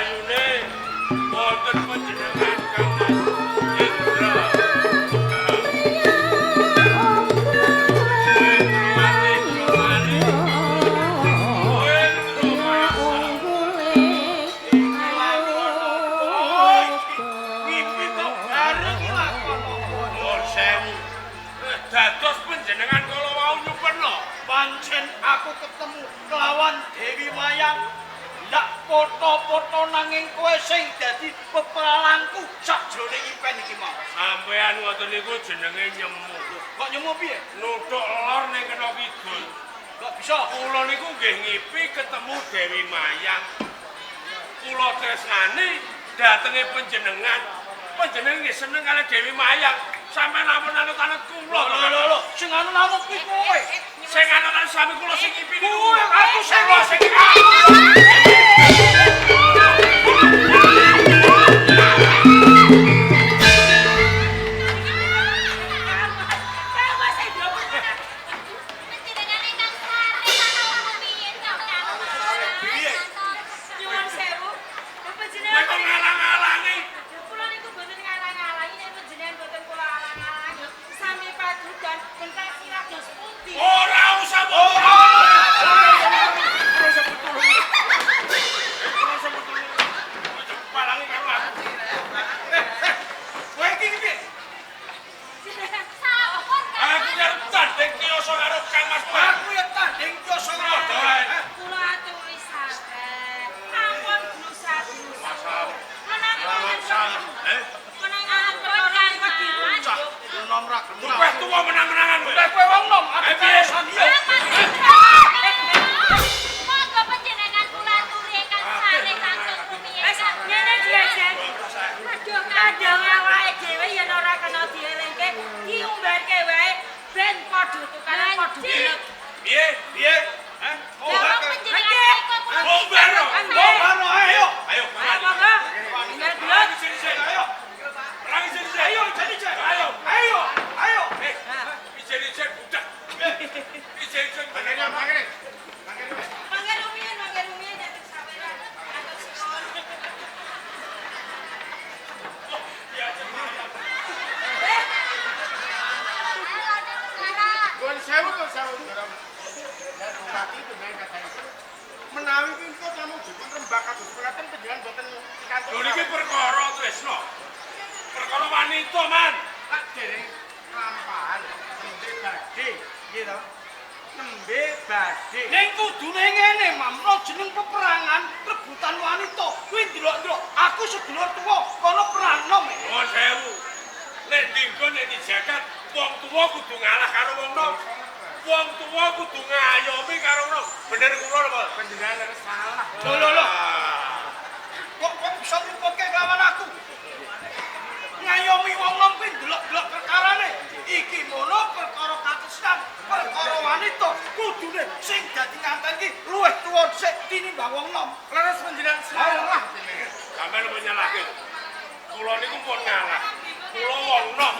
ayune wonten panjenengan Kang Indra. Dados panjenengan kala wau nyupenno. Pancen aku ketemu kelawan Dewi Mayang. Ndak foto-foto nanging kowe sing dadi pepralangku sakjroning impen iki mau. Sampean ngoten niku jenenge nyemu. Kok nyemu piye? Nuthuk lor ning kena kidul. Kok bisa? Kula niku nggih ngipi ketemu Dewi Mayang. Kula tresnani datenge panjenengan. Panjenengan nggih seneng karo Dewi Mayang. Sampeyan ampun anut-anut kula. Lho, sing anut kuwi kowe. Sing anut sami kula sing ngipi niku. Kowe aku sing Ora usah palangi karo aku. kowe iki piye? Aku arep tanding kiyoso karo Kang Mas Pak. Aku ya tanding kiyoso karo. Kula aturi sabar. Ampun blusa-blusa. Menangan perkara iki Cah, nom ra gelem. Kowe tuwa menang-menangan kowe. Kowe wong nom, aku piye? Monggo panjenengan kula aturi ingkang saring langkung rumiyin. Ngene diajak. Aduh, kadang awake dhewe yen ora kena dielingke, diumbarke wae ben padha tukaran padha gelem. Piye? Piye? Hah? Oh, Lah panjenengan kok kula Baro ayo. Ayo, monggo. Tinggal dulu. Ayo. Rangi sini. Ayo, jadi. Ayo. Ayo. Ijen budak. Ijen panjenengan. Mangga rumiyin nek saweran. Atur sikon. Gon sewu. Ya bupati itu main kata itu. Menawi pintu kamu dipun rembak kados mekaten panjenengan boten kantor. Lho niki perkara tresno. Perkara wanita, Man. Pak dereng lampahan nembe badhe, nggih to? Nembe badhe. Ning kudune ngene, Mamro jeneng peperangan rebutan wanita. Kuwi ndelok-ndelok aku sedulur tuwa kono perang nom. Oh, sewu. Nek dinggo nek dijagat, wong tuwa kudu ngalah karo wong nom. Wong tuwa kudu ngayomi karo wong nom. Bener kula apa? Panjenengan harus salah. Lho. Kok bisa nyumputke lawan aku? Ngayomi wong nom kuwi ndelok-ndelok perkarane. Iki mono perkara katresnan, perkara wanita kudune sing dadi nganten iki luwih tuwa sik tinimbang wong nom. Leres panjenengan salah. Sampeyan mau nyalahke. Kula niku pun ngalah. Kula wong nom.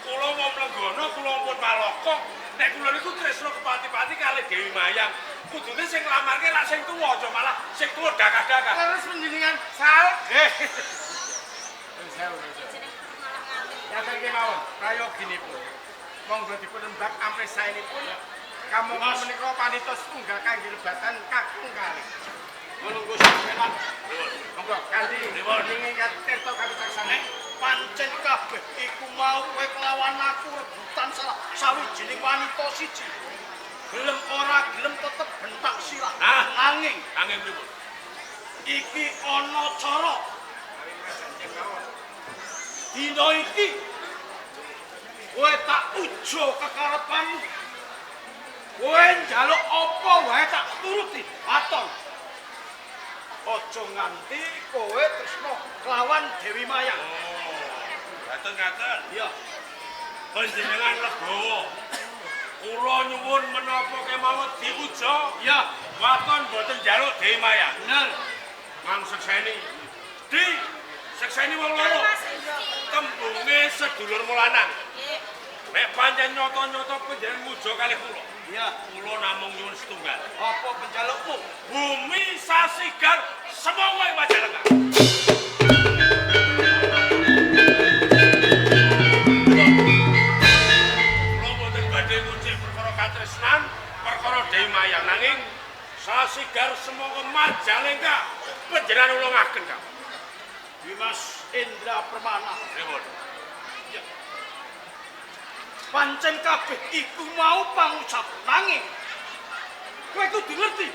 Kula wong Plenggana, kula pun Malaka. Nek kula niku tresno kepati-pati kalih Dewi Mayang. Kudune sing nglamarke lak sing tuwa aja malah sing tuwa dakah-dakah. Leres panjenengan salah. Sewu. Ya saiki mawon, prayoginipun. Monggo dipun rembak ampres saenipun. Kamu menika panitia setunggal kangge lebatan kakung kalih. Menunggu sampeyan. Monggo kanthi ningi tirta kawicaksana. Pancen kabeh iku mau kowe kelawan aku rebutan salah sawijining wanita siji. Gelem ora gelem tetep bentak sirah. Nanging pripun? iki ana cara. Dina iki kowe tak ujo kekarepanmu. Kowe njaluk apa wae tak turuti. Aton. Aja nganti kowe tresno kelawan Dewi Mayang. Ngaten. Iya. Panjenengan legawa. Kula nyuwun menapa kemawon diuja. Iya. Waton boten njaluk Dewi Mayang. Bener. Mang sekseni. Di sekseni wong loro. Tembunge sedulur lanang. Nek pancen nyata-nyata panjenengan muja kalih kula. Ya, kula namung nyuwun setunggal. apa penjalukmu? Bumi Sasigar semoga ing Majalengka. Kula boten badhe ngucik perkara katresnan, perkara Dewi Mayang nanging Sasigar semoga Majalengka panjenengan ulungaken Kang. Dimas Indra Permana. Pripun? Pancen kabeh iku mau pangucap nanging kowe kudu ngerti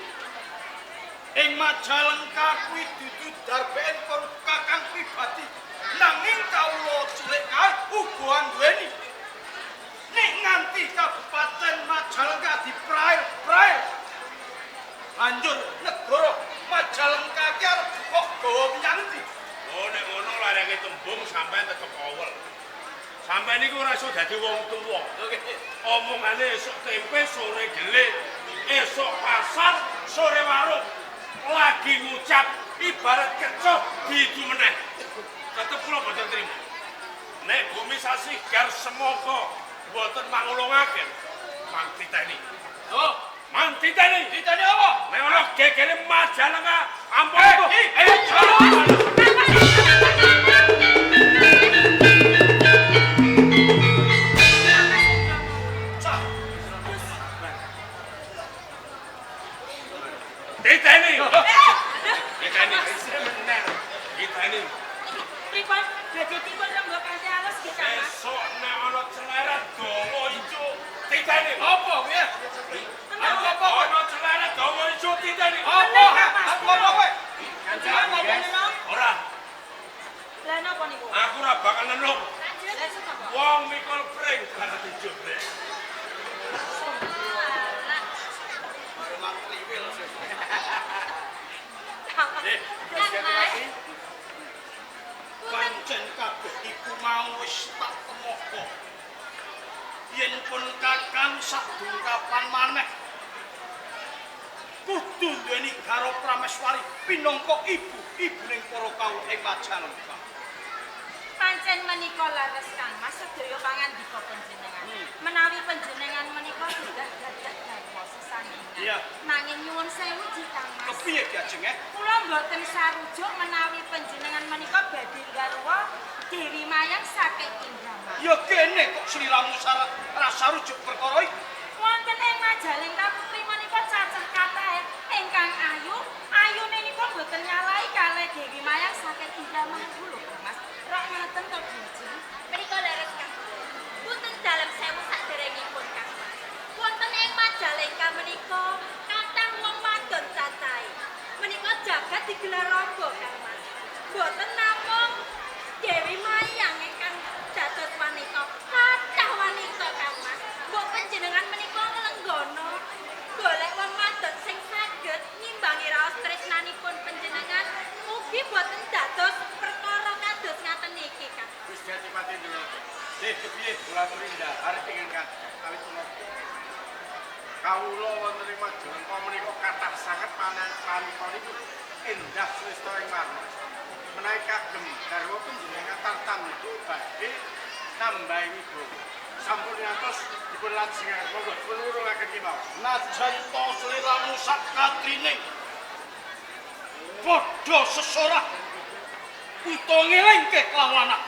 ing Majalengka kuwi dudu darbeen kon kakang pribadi nanging kawula cilik kae uga anduweni nek nganti Kabupaten Majalengka diprail-prail banjur negara Majalengka ki arep kok gawa menyang ndi. Oh nek ngono larenge tembung sampean tetep awel. Sampai niku ora iso dadi wong tuwa. Omongane esuk tempe, sore gelik, esuk pasar, sore warung. Lagi ngucap ibarat kecoh diidu meneh. Tetep kula boten trima. Nek Bumi Sasigar semoga boten mangulungaken. Mang titeni. Oh, Mang titeni. ditanya apa? Nek ana gegere Majalengka ampun itu. Titeni. Pripun? Gadhetipun rembug kanthi alus nggih Kang Mas. Esok nek ana celeret dawa ijo titeni. Apa ya? Apa ana celeret dawa ijo titeni. Apa? Apa kowe? Ora, Lah napa niku? aku ora bakal nenung. Lah sapa? Wong mikul pring bakal dijobrek. Pancen kabeh iku mau wis tak temoko. Yen pun kakang sadungkapan maneh kudu duweni Garo Prameswari pinangka ibu-ibuning para kawula ing Majalengka. Pancen menika leres Kang Mas sedaya pangandika panjenengan. Menawi panjenengan menika sudah gadah garwa sesandingan. Iya. Nanging nyuwun sewu Ji Kang Mas. Kepiye ki ajeng Kula mboten sarujuk menawi panjenengan menika badhe garwa Dewi Mayang saking Indramayu. Ya kene kok sliramu rasa rujuk perkara iki. Wonten ing Majalengka putri menika cacah kathah ingkang ayu. Ayune nika mboten nyalahi kalih Dewi Mayang saking Indramayu lho Mas. Rak ngaten to Boji. Menika leres Kang. Punten dalem sewu saderengipun Kang Mas. Wonten ing Majalengka menika kathah wong wadon cacahe. Menika jagat digelar raga Kang Mas. Boten namung Dewi Mayang ingkang dados wanita, kathah wanita Kang Mas. Mbok panjenengan menika nglenggono golek wong wadon sing saged ngimbangi raos tresnanipun panjenengan mugi boten dados perkara kados ngaten iki Kang. Wis dadi pati dulu. Kepiye kula Rinda arep ingin kawit kula. Kawula wonten ing Majalengka menika kathah sanget panita niku endah sresta ing marma. Menawi kagem garwa panjenengan tartamtu badhe nambahi niku. Sampun ngantos dipun lajengaken monggo dipun urungaken ki mawon. Najan to sliramu sakatrining padha sesorah uta ngelingke kelawanan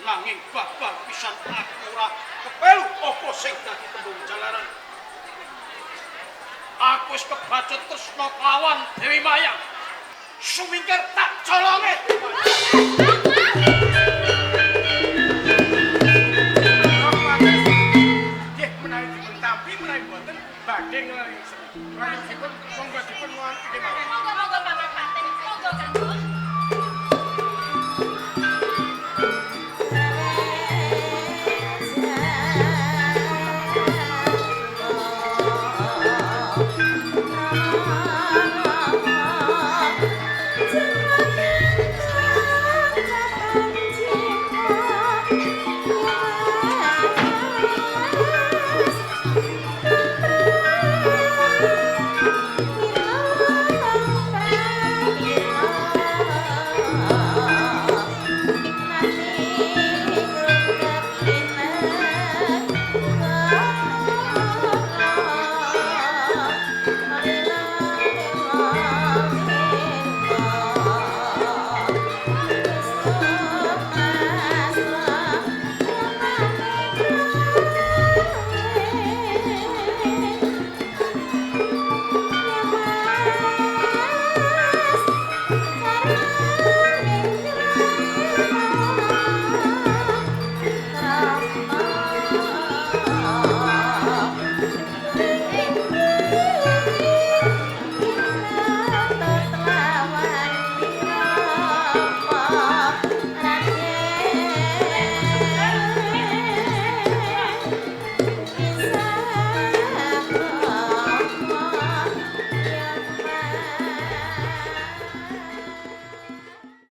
nanging babar pisan aku ora kepelu apa sing dadi tembung jalaran. Aku wis kebacut tresna kelawan Dewi Mayang sumingkir tak colonge. Nggih menawi dipun tampi menawi boten badhe ngelering seni. Menawi dipun monggo dipun wonten iki mawon.